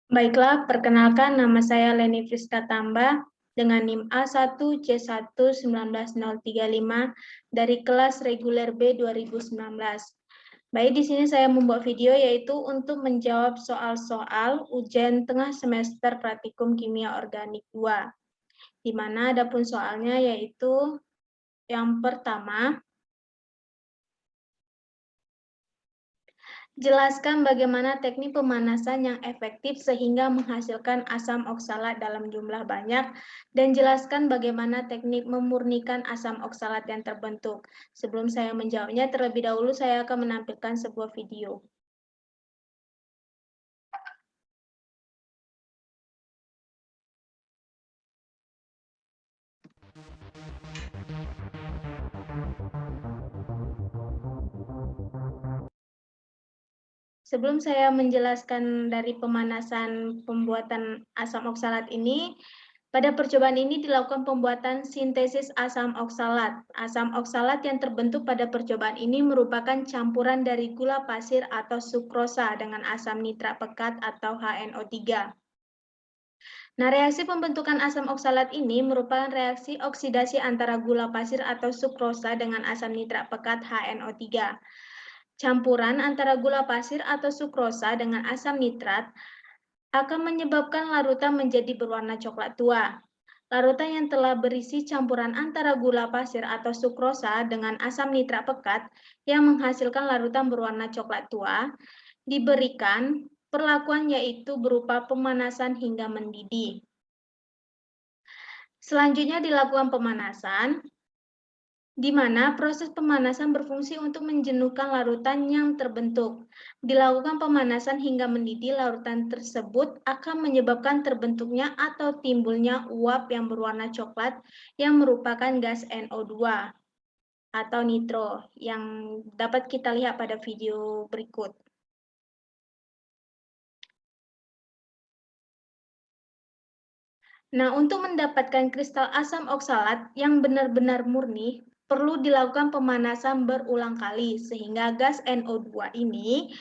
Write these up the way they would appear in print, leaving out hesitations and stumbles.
Baiklah, perkenalkan nama saya Leni Friska Tamba dengan NIM A1C11935 dari kelas reguler B 2019. Baik, di sini saya membuat video yaitu untuk menjawab soal-soal ujian tengah semester praktikum kimia organik 2. Di mana ada pun soalnya yaitu yang pertama, jelaskan bagaimana teknik pemanasan yang efektif sehingga menghasilkan asam oksalat dalam jumlah banyak, dan jelaskan bagaimana teknik memurnikan asam oksalat yang terbentuk. Sebelum saya menjawabnya, terlebih dahulu saya akan menampilkan sebuah video. Sebelum saya menjelaskan dari pemanasan pembuatan asam oksalat ini, pada percobaan ini dilakukan pembuatan sintesis asam oksalat. Asam oksalat yang terbentuk pada percobaan ini merupakan campuran dari gula pasir atau sukrosa dengan asam nitrat pekat atau HNO3. Nah, reaksi pembentukan asam oksalat ini merupakan reaksi oksidasi antara gula pasir atau sukrosa dengan asam nitrat pekat HNO3. Campuran antara gula pasir atau sukrosa dengan asam nitrat akan menyebabkan larutan menjadi berwarna coklat tua. Larutan yang telah berisi campuran antara gula pasir atau sukrosa dengan asam nitrat pekat yang menghasilkan larutan berwarna coklat tua diberikan perlakuan yaitu berupa pemanasan hingga mendidih. Selanjutnya dilakukan pemanasan, di mana proses pemanasan berfungsi untuk menjenuhkan larutan yang terbentuk. Dilakukan pemanasan hingga mendidih, larutan tersebut akan menyebabkan terbentuknya atau timbulnya uap yang berwarna coklat yang merupakan gas NO2 atau nitro yang dapat kita lihat pada video berikut. Nah, untuk mendapatkan kristal asam oksalat yang benar-benar murni, perlu dilakukan pemanasan berulang kali, sehingga gas NO2 ini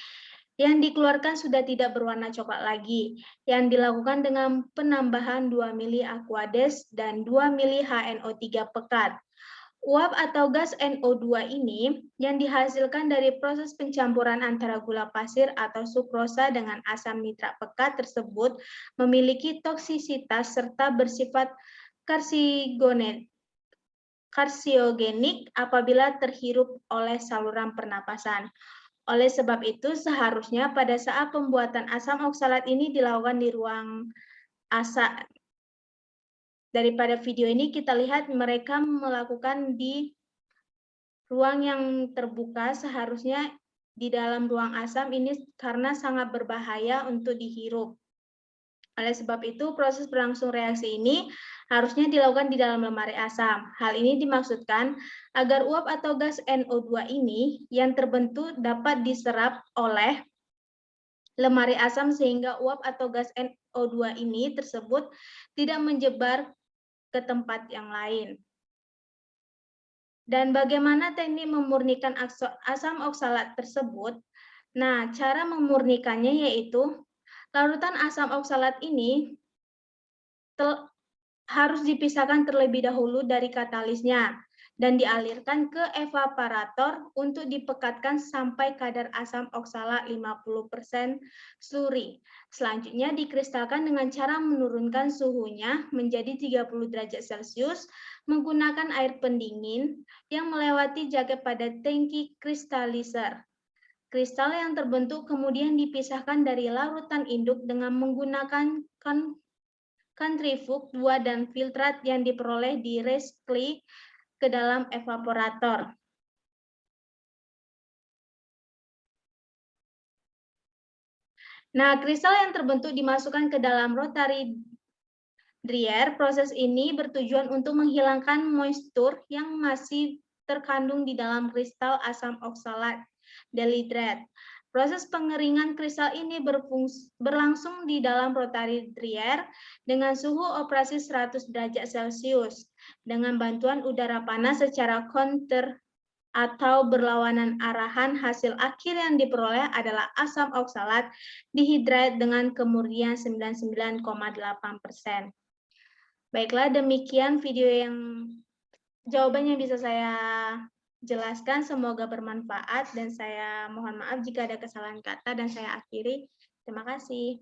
yang dikeluarkan sudah tidak berwarna coklat lagi, yang dilakukan dengan penambahan 2 mili Aquades dan 2 mili HNO3 pekat. Uap atau gas NO2 ini yang dihasilkan dari proses pencampuran antara gula pasir atau sukrosa dengan asam nitrat pekat tersebut memiliki toksisitas serta bersifat karsiogenik apabila terhirup oleh saluran pernapasan. Oleh sebab itu, seharusnya pada saat pembuatan asam oksalat ini dilakukan di ruang asam. Daripada video ini kita lihat mereka melakukan di ruang yang terbuka, seharusnya di dalam ruang asam ini karena sangat berbahaya untuk dihirup. Oleh sebab itu, proses berlangsung reaksi ini harusnya dilakukan di dalam lemari asam. Hal ini dimaksudkan agar uap atau gas NO2 ini yang terbentuk dapat diserap oleh lemari asam sehingga uap atau gas NO2 ini tersebut tidak menyebar ke tempat yang lain. Dan bagaimana teknik memurnikan asam oksalat tersebut? Nah, cara memurnikannya yaitu larutan asam oksalat ini harus dipisahkan terlebih dahulu dari katalisnya dan dialirkan ke evaporator untuk dipekatkan sampai kadar asam oksalat 50% sluri. Selanjutnya dikristalkan dengan cara menurunkan suhunya menjadi 30 derajat Celcius menggunakan air pendingin yang melewati jaket pada tangki kristalizer. Kristal yang terbentuk kemudian dipisahkan dari larutan induk dengan menggunakan centrifug 2 dan filtrat yang diperoleh di recycle ke dalam evaporator. Nah, kristal yang terbentuk dimasukkan ke dalam rotary dryer. Proses ini bertujuan untuk menghilangkan moisture yang masih terkandung di dalam kristal asam oksalat dehydrate. Proses pengeringan kristal ini berlangsung di dalam rotary dryer dengan suhu operasi 100 derajat Celcius dengan bantuan udara panas secara atau berlawanan arahan, hasil akhir yang diperoleh adalah asam oksalat dihidrat dengan kemurnian 99,8%. Baiklah, demikian video yang jawabannya bisa saya jelaskan. Semoga bermanfaat dan saya mohon maaf jika ada kesalahan kata dan saya akhiri. Terima kasih.